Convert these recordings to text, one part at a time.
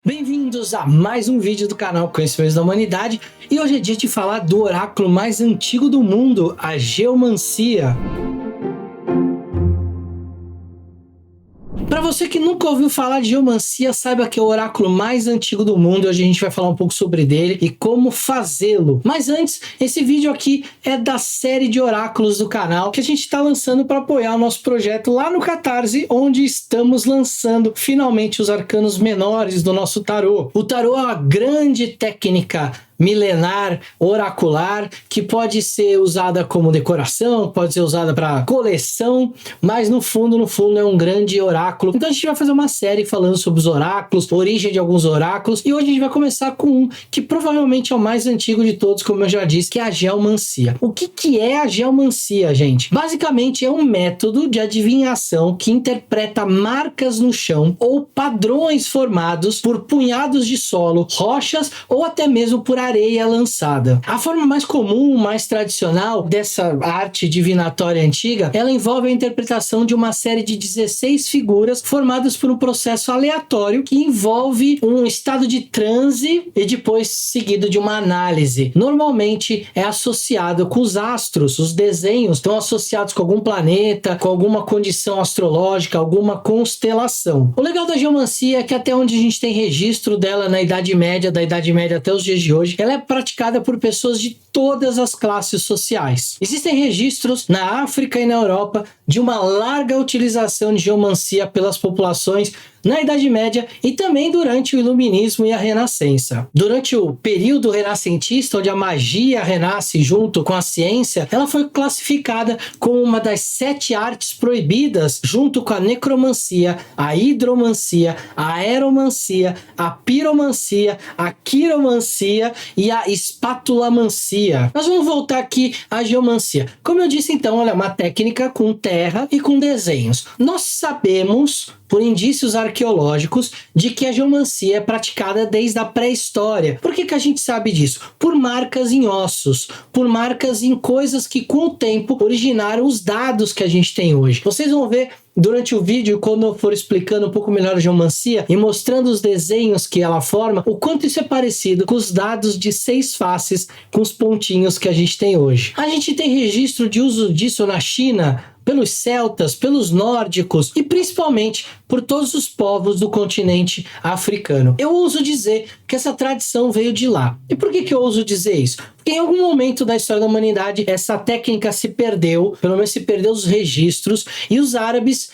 Bem-vindos a mais um vídeo do canal Conhecimentos da Humanidade, e hoje é dia de falar do oráculo mais antigo do mundo, a geomancia. Para você que nunca ouviu falar de geomancia, saiba que é o oráculo mais antigo do mundo. Hoje a gente vai falar um pouco sobre dele e como fazê-lo. Mas antes, esse vídeo aqui é da série de oráculos do canal que a gente está lançando para apoiar o nosso projeto lá no Catarse, onde estamos lançando finalmente os arcanos menores do nosso tarô. O tarô é uma grande técnica milenar, oracular, que pode ser usada como decoração, pode ser usada para coleção, mas no fundo é um grande oráculo. Então a gente vai fazer uma série falando sobre os oráculos, origem de alguns oráculos, e hoje a gente vai começar com um que provavelmente é o mais antigo de todos, como eu já disse, que é a geomancia. O que é a geomancia, gente? Basicamente é um método de adivinhação que interpreta marcas no chão ou padrões formados por punhados de solo, rochas ou até mesmo por areia lançada. A forma mais comum, mais tradicional dessa arte divinatória antiga, ela envolve a interpretação de uma série de 16 figuras formadas por um processo aleatório que envolve um estado de transe e depois seguido de uma análise. Normalmente é associado com os astros, os desenhos estão associados com algum planeta, com alguma condição astrológica, alguma constelação. O legal da geomancia é que até onde a gente tem registro dela na Idade Média, da Idade Média até os dias de hoje, ela é praticada por pessoas de todas as classes sociais. Existem registros na África e na Europa de uma larga utilização de geomancia pelas populações na Idade Média e também durante o Iluminismo e a Renascença. Durante o período renascentista, onde a magia renasce junto com a ciência, ela foi classificada como uma das 7 artes proibidas, junto com a necromancia, a hidromancia, a aeromancia, a piromancia, a quiromancia e a espatulamancia. Nós vamos voltar aqui à geomancia. Como eu disse, então, ela é uma técnica com terra e com desenhos. Nós sabemos, por indícios arqueológicos, de que a geomancia é praticada desde a pré-história. Por que a gente sabe disso? Por marcas em ossos, por marcas em coisas que com o tempo originaram os dados que a gente tem hoje. Vocês vão ver durante o vídeo, quando eu for explicando um pouco melhor a geomancia e mostrando os desenhos que ela forma, o quanto isso é parecido com os dados de 6 faces com os pontinhos que a gente tem hoje. A gente tem registro de uso disso na China, pelos celtas, pelos nórdicos e principalmente por todos os povos do continente africano. Eu ouso dizer que essa tradição veio de lá. E por que eu ouso dizer isso? Porque em algum momento da história da humanidade essa técnica se perdeu, pelo menos se perdeu os registros, e os árabes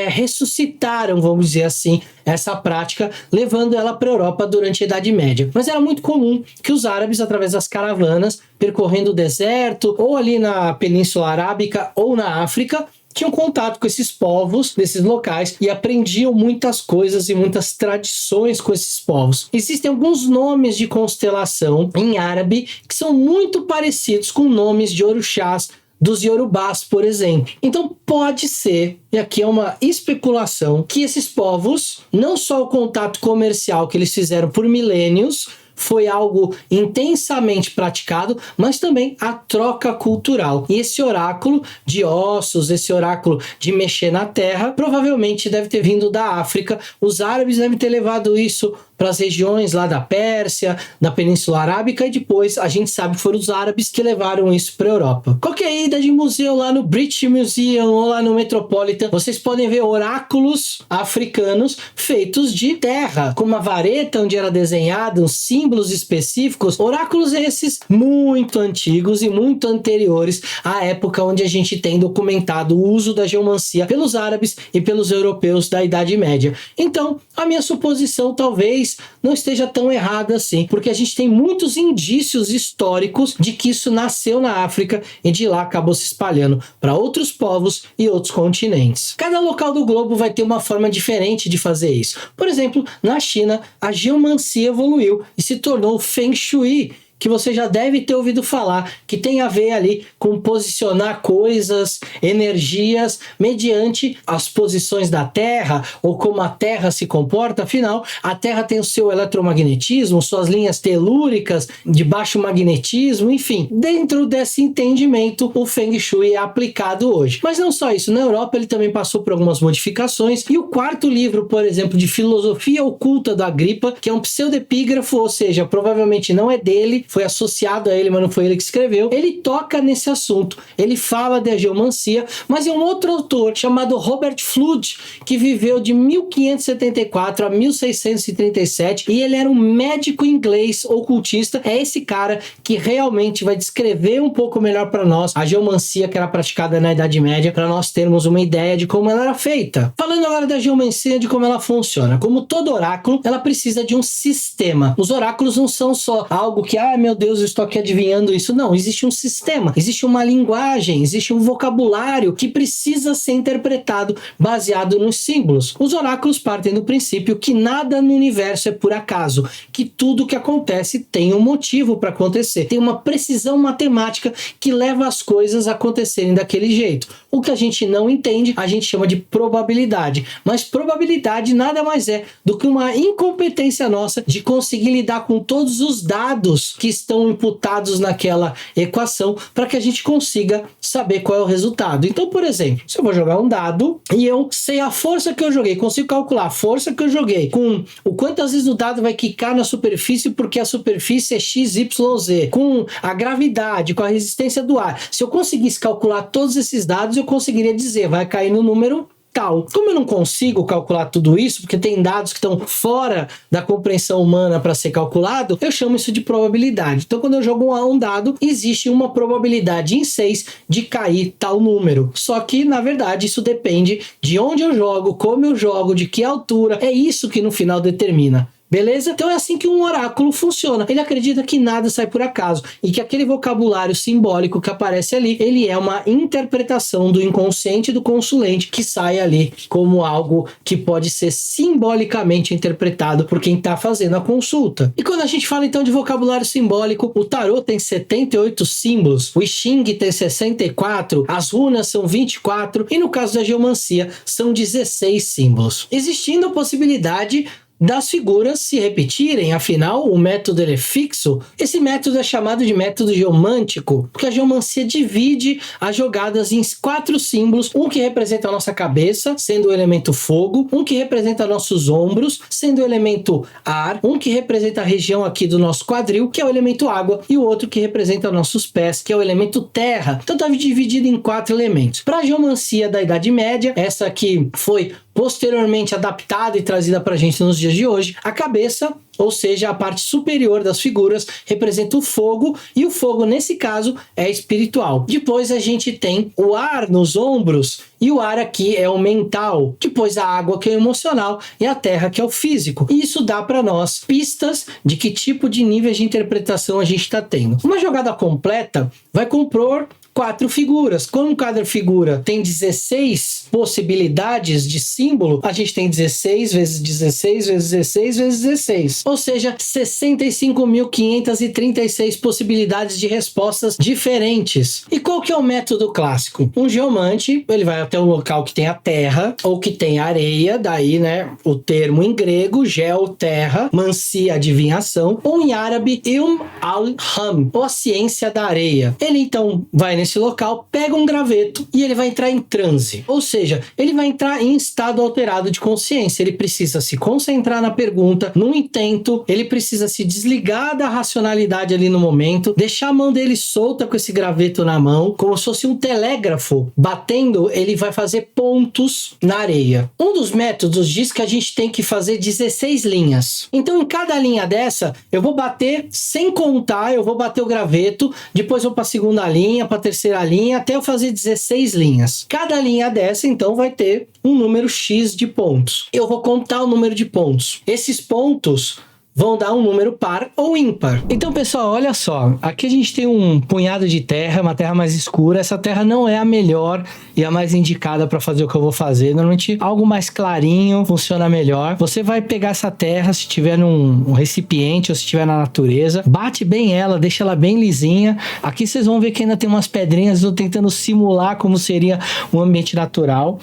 ressuscitaram, vamos dizer assim, essa prática, levando ela para a Europa durante a Idade Média. Mas era muito comum que os árabes, através das caravanas, percorrendo o deserto, ou ali na Península Arábica, ou na África, tinham contato com esses povos, desses locais, e aprendiam muitas coisas e muitas tradições com esses povos. Existem alguns nomes de constelação em árabe que são muito parecidos com nomes de orixás dos Yorubás, por exemplo. Então pode ser, e aqui é uma especulação, que esses povos, não só o contato comercial que eles fizeram por milênios, foi algo intensamente praticado, mas também a troca cultural. E esse oráculo de ossos, esse oráculo de mexer na terra, provavelmente deve ter vindo da África. Os árabes devem ter levado isso para as regiões lá da Pérsia, da Península Arábica, e depois a gente sabe que foram os árabes que levaram isso para a Europa. Qualquer ida de museu lá no British Museum ou lá no Metropolitan, vocês podem ver oráculos africanos feitos de terra, com uma vareta onde era desenhado símbolos específicos. Oráculos esses muito antigos e muito anteriores à época onde a gente tem documentado o uso da geomancia pelos árabes e pelos europeus da Idade Média. Então, a minha suposição talvez não esteja tão errada assim, porque a gente tem muitos indícios históricos de que isso nasceu na África e de lá acabou se espalhando para outros povos e outros continentes. Cada local do globo vai ter uma forma diferente de fazer isso. Por exemplo, na China, a geomancia evoluiu e se tornou o Feng Shui, que você já deve ter ouvido falar, que tem a ver ali com posicionar coisas, energias, mediante as posições da Terra, ou como a Terra se comporta. Afinal, a Terra tem o seu eletromagnetismo, suas linhas telúricas de baixo magnetismo, enfim. Dentro desse entendimento, o Feng Shui é aplicado hoje. Mas não só isso, na Europa ele também passou por algumas modificações, e o quarto livro, por exemplo, de Filosofia Oculta do Agripa, que é um pseudepígrafo, ou seja, provavelmente não é dele, foi associado a ele, mas não foi ele que escreveu, ele toca nesse assunto, ele fala de geomancia, mas é um outro autor chamado Robert Fludd, que viveu de 1574 a 1637, e ele era um médico inglês ocultista. É esse cara que realmente vai descrever um pouco melhor para nós a geomancia que era praticada na Idade Média, para nós termos uma ideia de como ela era feita. Falando agora da geomancia, de como ela funciona. Como todo oráculo, ela precisa de um sistema. Os oráculos não são só algo que, meu Deus, eu estou aqui adivinhando isso. Não, existe um sistema, existe uma linguagem, existe um vocabulário que precisa ser interpretado baseado nos símbolos. Os oráculos partem do princípio que nada no universo é por acaso, que tudo que acontece tem um motivo para acontecer, tem uma precisão matemática que leva as coisas a acontecerem daquele jeito. O que a gente não entende, a gente chama de probabilidade, mas probabilidade nada mais é do que uma incompetência nossa de conseguir lidar com todos os dados que estão imputados naquela equação para que a gente consiga saber qual é o resultado. Então, por exemplo, se eu vou jogar um dado e eu sei a força que eu joguei, consigo calcular a força que eu joguei com o quantas vezes o dado vai quicar na superfície porque a superfície é XYZ, com a gravidade, com a resistência do ar. Se eu conseguisse calcular todos esses dados, eu conseguiria dizer, vai cair no número tal. Como eu não consigo calcular tudo isso, porque tem dados que estão fora da compreensão humana para ser calculado, eu chamo isso de probabilidade. Então, quando eu jogo um dado, existe uma probabilidade em 6 de cair tal número. Só que, na verdade, isso depende de onde eu jogo, como eu jogo, de que altura. É isso que no final determina. Beleza? Então é assim que um oráculo funciona. Ele acredita que nada sai por acaso e que aquele vocabulário simbólico que aparece ali, ele é uma interpretação do inconsciente do consulente que sai ali como algo que pode ser simbolicamente interpretado por quem está fazendo a consulta. E quando a gente fala então de vocabulário simbólico, o tarô tem 78 símbolos, o I Ching tem 64, as runas são 24 e no caso da geomancia são 16 símbolos. Existindo a possibilidade das figuras se repetirem, afinal o método ele é fixo. Esse método é chamado de método geomântico, porque a geomancia divide as jogadas em 4 símbolos, um que representa a nossa cabeça, sendo o elemento fogo, um que representa nossos ombros, sendo o elemento ar, um que representa a região aqui do nosso quadril, que é o elemento água, e o outro que representa nossos pés, que é o elemento terra. Então está dividido em 4 elementos. Para a geomancia da Idade Média, essa aqui foi posteriormente adaptada e trazida para a gente nos dias de hoje, a cabeça, ou seja, a parte superior das figuras, representa o fogo, e o fogo, nesse caso, é espiritual. Depois a gente tem o ar nos ombros, e o ar aqui é o mental. Depois a água, que é o emocional, e a terra, que é o físico. E isso dá para nós pistas de que tipo de níveis de interpretação a gente está tendo. Uma jogada completa vai compor 4 figuras. Como cada figura tem 16 possibilidades de símbolo, a gente tem 16 vezes 16 vezes 16 vezes 16. Ou seja, 65.536 possibilidades de respostas diferentes. E qual que é o método clássico? Um geomante, ele vai até um local que tem a terra ou que tem areia, daí, né, o termo em grego, geo, terra, mancia, adivinhação, ou em árabe, ilm al-ham, ou a ciência da areia. Ele então vai nesse local, pega um graveto e ele vai entrar em transe. Ou seja, ele vai entrar em estado alterado de consciência. Ele precisa se concentrar na pergunta, no intento, ele precisa se desligar da racionalidade ali no momento, deixar a mão dele solta com esse graveto na mão, como se fosse um telégrafo batendo, ele vai fazer pontos na areia. Um dos métodos diz que a gente tem que fazer 16 linhas. Então, em cada linha dessa, eu vou bater sem contar, eu vou bater o graveto, depois eu vou para a segunda linha, para a terceira linha, até eu fazer 16 linhas. Cada linha dessa, então, vai ter um número X de pontos. Eu vou contar o número de pontos. Esses pontos vão dar um número par ou ímpar. Então, pessoal, olha só. Aqui a gente tem um punhado de terra, uma terra mais escura. Essa terra não é a melhor e a mais indicada para fazer o que eu vou fazer. Normalmente, algo mais clarinho funciona melhor. Você vai pegar essa terra, se tiver num recipiente ou se tiver na natureza, bate bem ela, deixa ela bem lisinha. Aqui vocês vão ver que ainda tem umas pedrinhas. Eu tô tentando simular como seria um ambiente natural.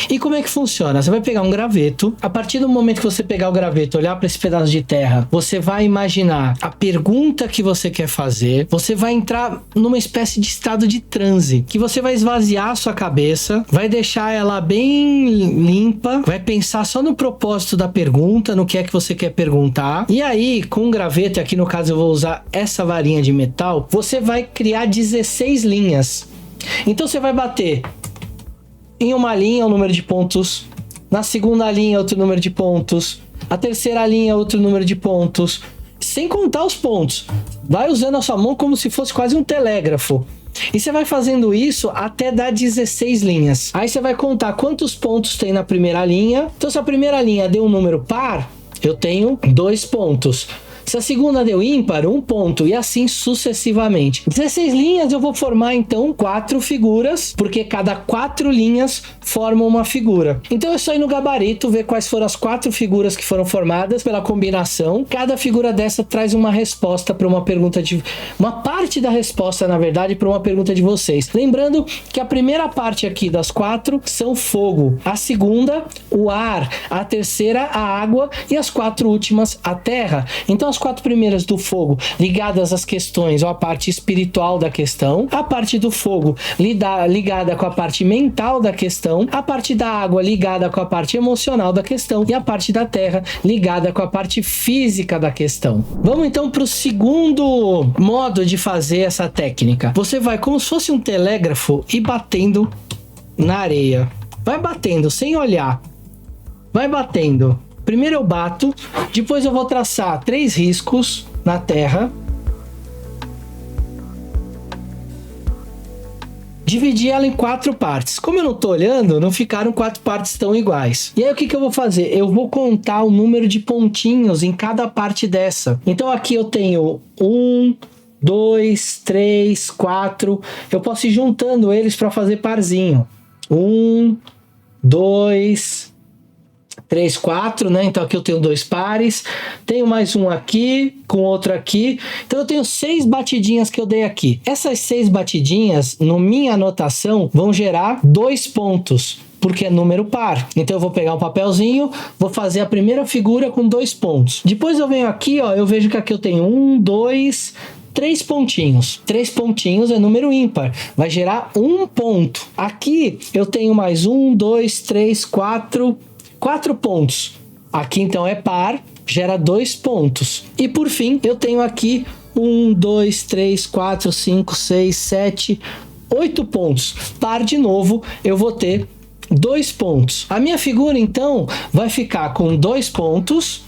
E como é que funciona? Você vai pegar um graveto. A partir do momento que você pegar o graveto, olhar para esse pedaço de terra, você vai imaginar a pergunta que você quer fazer, você vai entrar numa espécie de estado de transe, que você vai esvaziar a sua cabeça, vai deixar ela bem limpa, vai pensar só no propósito da pergunta, no que é que você quer perguntar, e aí, com um graveto, aqui no caso eu vou usar essa varinha de metal, você vai criar 16 linhas. Então você vai bater em uma linha o número de pontos, na segunda linha outro número de pontos, a terceira linha, outro número de pontos, sem contar os pontos. Vai usando a sua mão como se fosse quase um telégrafo. E você vai fazendo isso até dar 16 linhas. Aí você vai contar quantos pontos tem na primeira linha. Então, se a primeira linha deu um número par, eu tenho 2 pontos. Se a segunda deu ímpar, 1 ponto, e assim sucessivamente. 16 linhas eu vou formar então 4 figuras, porque cada 4 linhas formam uma figura. Então é só ir no gabarito, ver quais foram as 4 figuras que foram formadas pela combinação. Cada figura dessa traz uma resposta para uma pergunta de... uma parte da resposta, na verdade, para uma pergunta de vocês. Lembrando que a primeira parte aqui das 4 são fogo, a segunda, o ar, a terceira, a água, e as 4 últimas, a terra. Então as 4 primeiras do fogo ligadas às questões ou à parte espiritual da questão, a parte do fogo ligada com a parte mental da questão, a parte da água ligada com a parte emocional da questão e a parte da terra ligada com a parte física da questão. Vamos então para o segundo modo de fazer essa técnica. Você vai como se fosse um telégrafo e batendo na areia. Vai batendo sem olhar. Vai batendo. Primeiro eu bato, depois eu vou traçar 3 riscos na terra. Dividir ela em 4 partes. Como eu não tô olhando, não ficaram 4 partes tão iguais. E aí o que eu vou fazer? Eu vou contar o número de pontinhos em cada parte dessa. Então aqui eu tenho 1, 2, 3, 4. Eu posso ir juntando eles para fazer parzinho. 1, 2, 3, 4, né? Então aqui eu tenho 2 pares, tenho mais um aqui, com outro aqui, então eu tenho 6 batidinhas que eu dei aqui. Essas 6 batidinhas, na minha anotação, vão gerar 2 pontos, porque é número par. Então eu vou pegar um papelzinho, vou fazer a primeira figura com 2 pontos. Depois eu venho aqui, ó, eu vejo que aqui eu tenho 1, 2, 3 pontinhos. 3 pontinhos é número ímpar. Vai gerar 1 ponto. Aqui eu tenho mais 1, 2, 3, 4 pontos. Aqui então é par, gera 2 pontos. E por fim, eu tenho aqui 1, 2, 3, 4, 5, 6, 7, 8 pontos. Par de novo, eu vou ter 2 pontos. A minha figura então vai ficar com 2 pontos,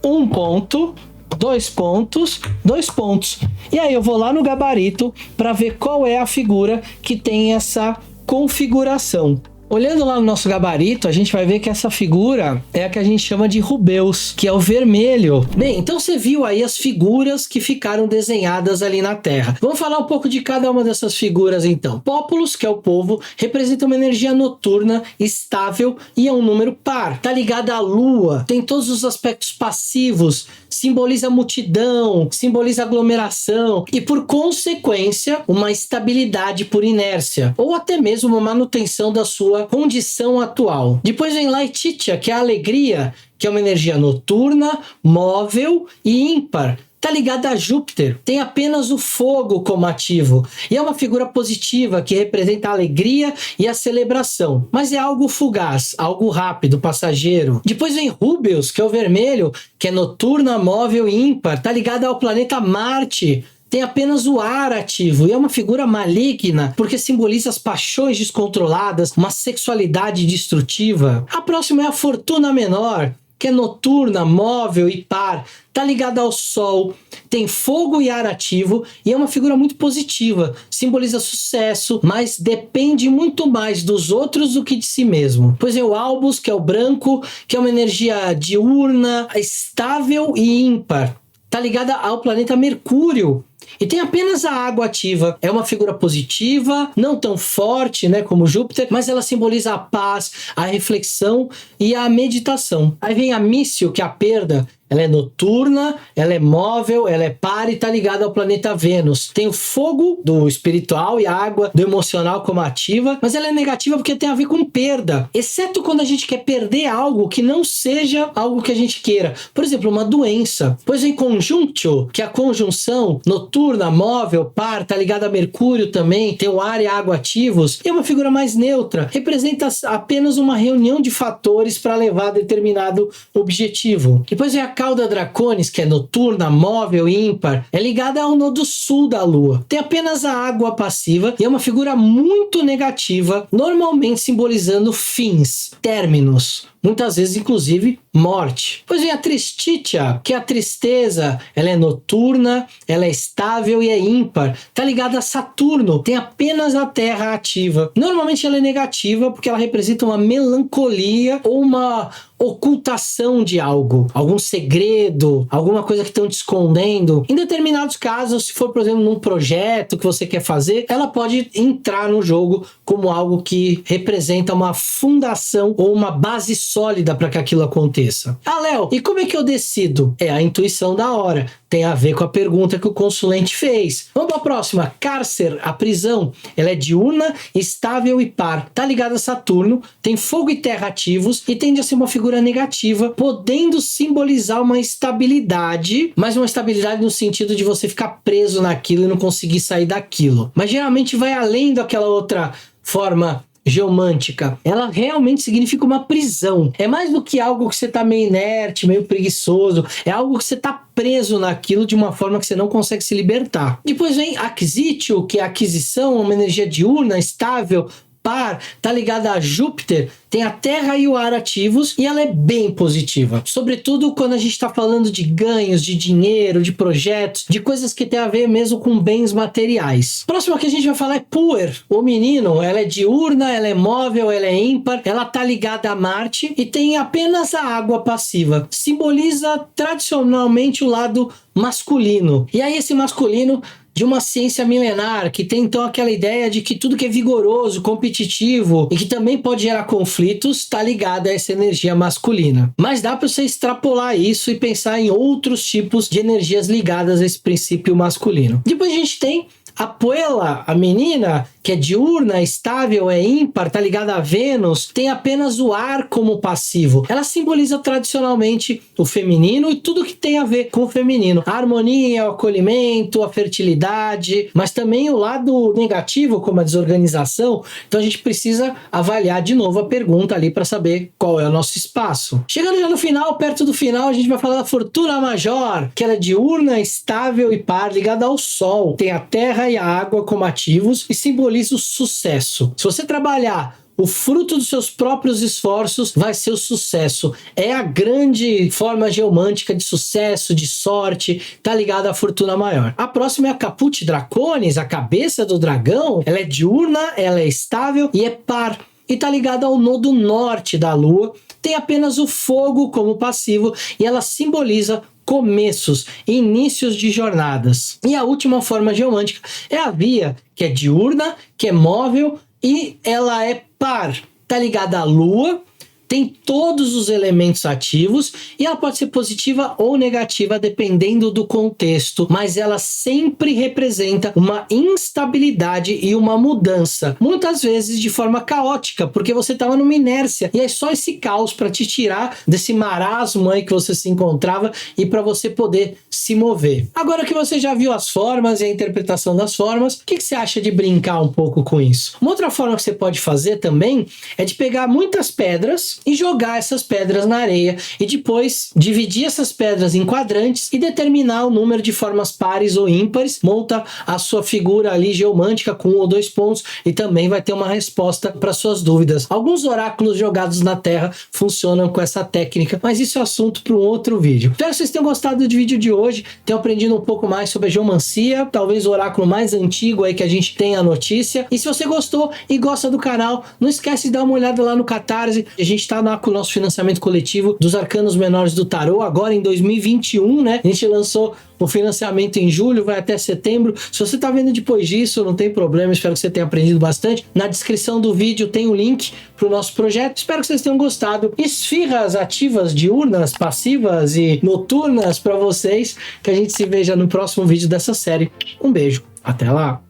1 ponto, 2 pontos, 2 pontos. E aí eu vou lá no gabarito para ver qual é a figura que tem essa configuração. Olhando lá no nosso gabarito, a gente vai ver que essa figura é a que a gente chama de Rubeus, que é o vermelho. Bem, então você viu aí as figuras que ficaram desenhadas ali na Terra. Vamos falar um pouco de cada uma dessas figuras então. Populus, que é o povo, representa uma energia noturna, estável e é um número par. Tá ligada à Lua, tem todos os aspectos passivos, simboliza multidão, simboliza aglomeração e, por consequência, uma estabilidade por inércia, ou até mesmo uma manutenção da sua condição atual. Depois vem Laetitia, que é a alegria, que é uma energia noturna, móvel e ímpar. Está ligada a Júpiter, tem apenas o fogo como ativo e é uma figura positiva que representa a alegria e a celebração, mas é algo fugaz, algo rápido, passageiro. Depois vem Rubeus, que é o vermelho, que é noturna, móvel e ímpar, está ligada ao planeta Marte. Tem apenas o ar ativo e é uma figura maligna porque simboliza as paixões descontroladas, uma sexualidade destrutiva. A próxima é a Fortuna Menor, que é noturna, móvel e par, tá ligada ao Sol, tem fogo e ar ativo e é uma figura muito positiva, simboliza sucesso, mas depende muito mais dos outros do que de si mesmo. Pois é o Albus, que é o branco, que é uma energia diurna, estável e ímpar, tá ligada ao planeta Mercúrio. E tem apenas a água ativa. É uma figura positiva, não tão forte, né, como Júpiter, mas ela simboliza a paz, a reflexão e a meditação. Aí vem a Mício, que é a perda. Ela é noturna, ela é móvel, ela é par e está ligada ao planeta Vênus. Tem o fogo do espiritual e a água do emocional como ativa, mas ela é negativa porque tem a ver com perda, exceto quando a gente quer perder algo que não seja algo que a gente queira. Por exemplo, uma doença. Pois em conjunctio, que é a conjunção noturna, móvel, par, está ligada a Mercúrio também, tem o ar e a água ativos, e é uma figura mais neutra, representa apenas uma reunião de fatores para levar a determinado objetivo. Depois vem a Cauda Draconis, que é noturna, móvel e ímpar, é ligada ao nodo sul da Lua. Tem apenas a água passiva e é uma figura muito negativa, normalmente simbolizando fins, términos, muitas vezes inclusive morte. Pois vem a Tristitia, que é a tristeza, ela é noturna, ela é estável e é ímpar, está ligada a Saturno, tem apenas a Terra ativa. Normalmente ela é negativa porque ela representa uma melancolia ou uma ocultação de algo, algum segredo, alguma coisa que estão te escondendo. Em determinados casos, se for, por exemplo, num projeto que você quer fazer, ela pode entrar no jogo como algo que representa uma fundação ou uma base sólida para que aquilo aconteça. Ah, Léo, e como é que eu decido? É a intuição da hora. Tem a ver com a pergunta que o consulente fez. Vamos para a próxima. Cárcer, a prisão. Ela é diurna, estável e par. Está ligada a Saturno, tem fogo e terra ativos e tende a ser uma figura negativa, podendo simbolizar uma estabilidade, mas uma estabilidade no sentido de você ficar preso naquilo e não conseguir sair daquilo. Mas geralmente vai além daquela outra forma geomântica. Ela realmente significa uma prisão. É mais do que algo que você está meio inerte, meio preguiçoso. É algo que você está preso naquilo de uma forma que você não consegue se libertar. Depois vem Acquisitio, que é a aquisição, uma energia diurna, estável, par, tá ligada a Júpiter, tem a terra e o ar ativos e ela é bem positiva. Sobretudo quando a gente está falando de ganhos, de dinheiro, de projetos, de coisas que tem a ver mesmo com bens materiais. Próximo que a gente vai falar é Puer, o menino. Ela é diurna, ela é móvel, ela é ímpar, ela tá ligada a Marte e tem apenas a água passiva. Simboliza tradicionalmente o lado masculino. E aí esse masculino de uma ciência milenar, que tem então aquela ideia de que tudo que é vigoroso, competitivo e que também pode gerar conflitos, está ligado a essa energia masculina. Mas dá para você extrapolar isso e pensar em outros tipos de energias ligadas a esse princípio masculino. Depois a gente tem a Puella, a menina, que é diurna, estável, é ímpar, está ligada a Vênus, tem apenas o ar como passivo. Ela simboliza tradicionalmente o feminino e tudo que tem a ver com o feminino. A harmonia, o acolhimento, a fertilidade, mas também o lado negativo, como a desorganização. Então a gente precisa avaliar de novo a pergunta ali para saber qual é o nosso espaço. Chegando já no final, perto do final, a gente vai falar da Fortuna Major, que ela é diurna, estável e par, ligada ao Sol. Tem a Terra e a água como ativos e simboliza o sucesso. Se você trabalhar o fruto dos seus próprios esforços, vai ser o sucesso. É a grande forma geomântica de sucesso, de sorte, tá ligada à fortuna maior. A próxima é a Caput Draconis, a cabeça do dragão. Ela é diurna, ela é estável e é par. E tá ligada ao nodo norte da Lua. Tem apenas o fogo como passivo e ela simboliza começos, inícios de jornadas. E a última forma geomântica é a Via, que é diurna, que é móvel e ela é par. Está ligada à Lua, tem todos os elementos ativos e ela pode ser positiva ou negativa dependendo do contexto, mas ela sempre representa uma instabilidade e uma mudança, muitas vezes de forma caótica, porque você estava numa inércia e é só esse caos para te tirar desse marasmo aí que você se encontrava e para você poder se mover. Agora que você já viu as formas e a interpretação das formas, o que você acha de brincar um pouco com isso? Uma outra forma que você pode fazer também é de pegar muitas pedras e jogar essas pedras na areia e depois dividir essas pedras em quadrantes e determinar o número de formas pares ou ímpares. Monta a sua figura ali geomântica com 1 ou 2 pontos e também vai ter uma resposta para suas dúvidas. Alguns oráculos jogados na Terra funcionam com essa técnica, mas isso é assunto para um outro vídeo. Espero que vocês tenham gostado do vídeo de hoje, tenham aprendido um pouco mais sobre a geomancia, talvez o oráculo mais antigo aí que a gente tem a notícia. E se você gostou e gosta do canal, não esquece de dar uma olhada lá no Catarse. A gente está com o nosso financiamento coletivo dos arcanos menores do tarô, agora em 2021, né? A gente lançou o financiamento em julho, vai até setembro. Se você está vendo depois disso, não tem problema, espero que você tenha aprendido bastante. Na descrição do vídeo tem o link para o nosso projeto. Espero que vocês tenham gostado. Esfirras ativas, diurnas, passivas e noturnas para vocês. Que a gente se veja no próximo vídeo dessa série. Um beijo, até lá!